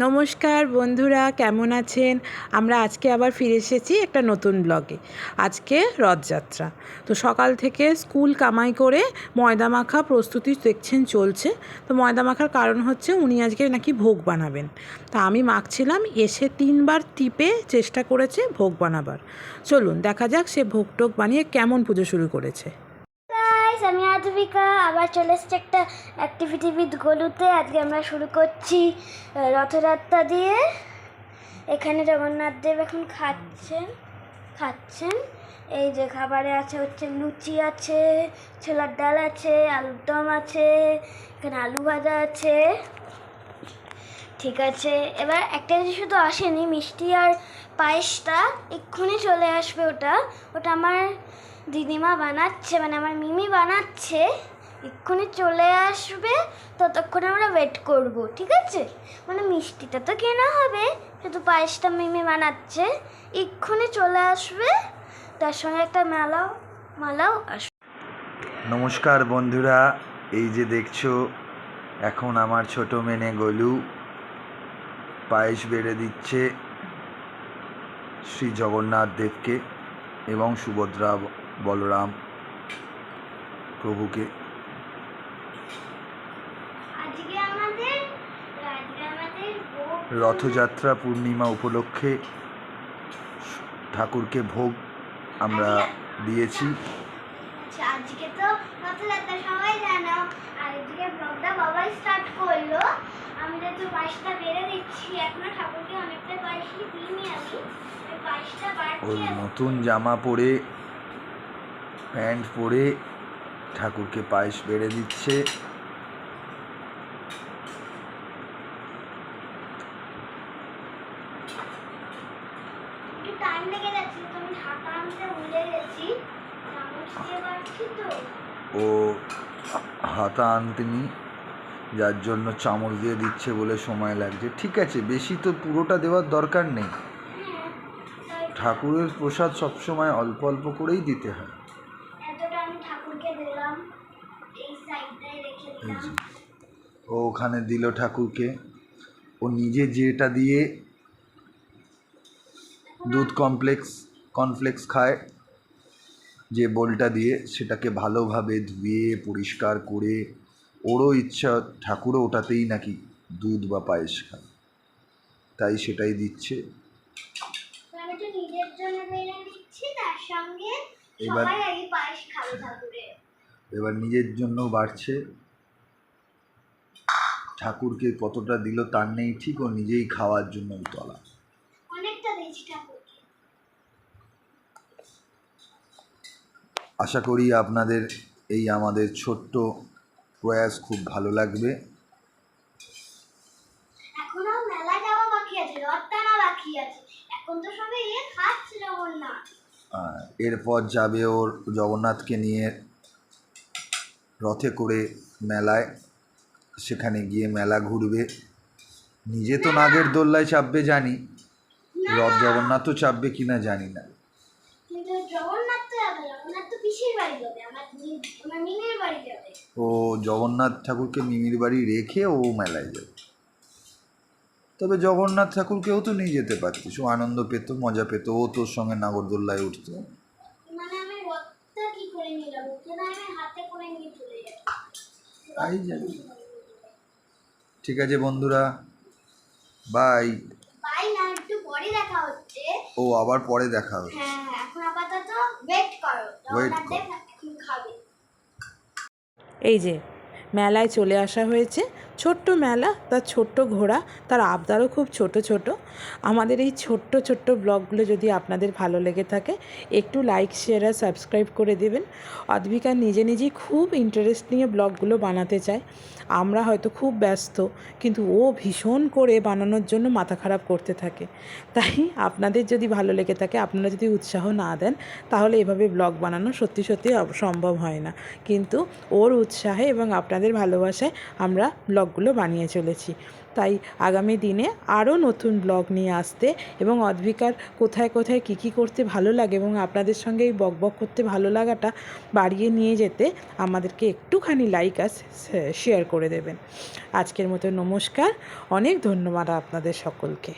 নমস্কার বন্ধুরা, কেমন আছেন? আমরা আজকে আবার ফিরে এসেছি একটা নতুন ব্লগে। আজকে রথযাত্রা, তো সকাল থেকে স্কুল কামাই করে ময়দা মাখা প্রস্তুতি দেখছেন চলছে। তো ময়দা মাখার কারণ হচ্ছে উনি আজকে নাকি ভোগ বানাবেন। তা আমি মাখছিলাম, এসে 3বার টিপে চেষ্টা করেছে ভোগ বানাবার। চলুন দেখা যাক সে ভোগ টোগ বানিয়ে কেমন পুজো শুরু করেছে। আমি আধুবিকা আবার চলে এসেছি একটা অ্যাক্টিভিটি উইথ গোলুতে। আজকে আমরা শুরু করছি রথযাত্রা দিয়ে। এখানে জগন্নাথ দেব এখন খাচ্ছেন। এই যে খাবারে আছে হচ্ছে লুচি আছে, ছোলার ডাল আছে, আলুর দম আছে, এখানে আলু ভাজা আছে। ঠিক আছে, এবার একটা জিনিস শুধু আসেনি, মিষ্টি আর পায়েসটা এক্ষুনি চলে আসবে। ওটা আমার দিদিমা বানাচ্ছে, মানে আমার মিমি বানাচ্ছে, এক্ষুনি চলে আসবে। ততক্ষণ আমরা ওয়েট করব, ঠিক আছে? মানে মিষ্টিটা তো কেনা হবে, শুধু পায়েসটা মিমি বানাচ্ছে, এক্ষুনি চলে আসবে। তার সঙ্গে একটা মালাও আসবে। নমস্কার বন্ধুরা, এই যে দেখছো এখন আমার ছোট মেনে গোলু পায়েস বেড়ে দিচ্ছে শ্রী জগন্নাথ দেবকে এবং সুভদ্রা বলরাম প্রভুকে। রথযাত্রা পূর্ণিমা উপলক্ষে ঠাকুরকে ভোগ আমরা দিয়েছি। আজকে তো রথযাত্রা সবাই জানো, আর আজকে ব্লগটা বাবাই স্টার্ট করলো। আমি যেহেতু পায়েসটা বেড়ে দিচ্ছি, এখনো ঠাকুরকে অনেকটা পায়েসই দিইনি, আমি পায়েসটা ওই বাড়ছি। নতুন জামা পরে প্যান্ট পরে ঠাকুরকে পায়েস বেড়ে দিচ্ছে। টাইম লেগে যাচ্ছে, তুমি ঢাকা আনতে ভুলে গেছি, চামচ দিয়ে বাড়ছি তো। ও হাতা আনতেনি, যার জন্য চামচ দিয়ে দিচ্ছে বলে সময় লাগছে। ঠিক আছে, বেশি তো পুরোটা দেওয়ার দরকার নেই। ঠাকুরের প্রসাদ সবসময় অল্প অল্প করেই দিতে হয়। এতটা আমি ঠাকুরকে দিলাম, এই সাইডটায় রেখে দিলাম। ও ওখানে দিল ঠাকুরকে। ও নিজে যেটা দিয়ে দুধ কর্নফ্লেক্স খায়, যে বোলটা দিয়ে, সেটাকে ভালোভাবে ধুয়ে পরিষ্কার করে, ওরও ইচ্ছা ঠাকুরও ওটাতেই নাকি দুধ বা পায়েস খায়, তাই সেটাই দিচ্ছে। আমি তো নিজের জন্য বেড়ে দিচ্ছি, তার সঙ্গে এবার সবাই আগে পায়েস খাবে ঠাকুরের। এবার নিজের জন্য বাড়ছে। ঠাকুরকে কতটা দিল তার নেই ঠিক, ও নিজেই খাওয়ার জন্য তোলা। অনেকটা দিয়েছি ঠাকুরকে। আশা করি আপনাদের এই আমাদের ছোট্ট প্রয়াস খুব ভালো লাগবে। এখনো মেলা যাওয়া বাকি আছে, রথ টানা বাকি আছে, এখন তো সবাই খাচ্ছে জগন্নাথ। এরপর যাবে ওর জগন্নাথকে নিয়ে রথে করে মেলায়, সেখানে গিয়ে মেলা ঘুরবে। নিজে তো নাগের দোল্লায় চাপবে জানি, রথ জগন্নাথও চাপবে কিনা জানি না। কিন্তু জগন্নাথ তো যাবে, জগন্নাথ তো পিসির বাড়ি যাবে, আমার মিমির বাড়ি যাবে। ও জগন্নাথ ঠাকুরকে মিমির বাড়ি রেখে ও মেলায় যাবে। তবে জগন্নাথ ঠাকুরকেও তো নিয়ে যেতে পারতিস, ও আনন্দ পেত, মজা পেত, ও তোর সঙ্গে নাগরদোল্লায় উঠতো। মানে আমি রথটা কি করে নিয়ে যাবো, কেন আমি হাতে করে নিয়ে চলে যাবো, তাই যাবে। ঠিক আছে বন্ধুরা, বাই। বাই না, একটু পরে দেখা হচ্ছে। ও আবার পরে দেখা হবে। হ্যাঁ, এখন আপাতত ওয়েট করো, জগন্নাথ দেব এখন খাবে। এই যে মেলায় চলে আসা হয়েছে, ছোট্ট মেলা, তার ছোট্ট ঘোড়া, তার আবদারও খুব ছোট ছোট। আমাদের এই ছোট্ট ছোট্ট ব্লগগুলো যদি আপনাদের ভালো লেগে থাকে, একটু লাইক শেয়ার আর সাবস্ক্রাইব করে দেবেন। অদ্বিকা নিজেই খুব ইন্টারেস্ট নিয়ে ব্লগগুলো বানাতে চায়। আমরা হয়তো খুব ব্যস্ত, কিন্তু ও ভীষণ করে বানানোর জন্য মাথা খারাপ করতে থাকে। তাই আপনাদের যদি ভালো লেগে থাকে, আপনারা যদি উৎসাহ না দেন, তাহলে এভাবে ব্লগ বানানো সত্যি সম্ভব হয় না। কিন্তু ওর উৎসাহে এবং আপনাদের ভালোবাসায় আমরা ব্লগগুলো বানিয়ে চলেছি। তাই আগামী দিনে আরও নতুন ব্লগ নিয়ে আসতে এবং অদ্বিকার কোথায় কোথায় কী করতে ভালো লাগে এবং আপনাদের সঙ্গে এই বকবক করতে ভালো লাগাটা বাড়িয়ে নিয়ে যেতে আমাদেরকে একটুখানি লাইক আর শেয়ার করে দেবেন। আজকের মতো নমস্কার, অনেক ধন্যবাদ আপনাদের সকলকে।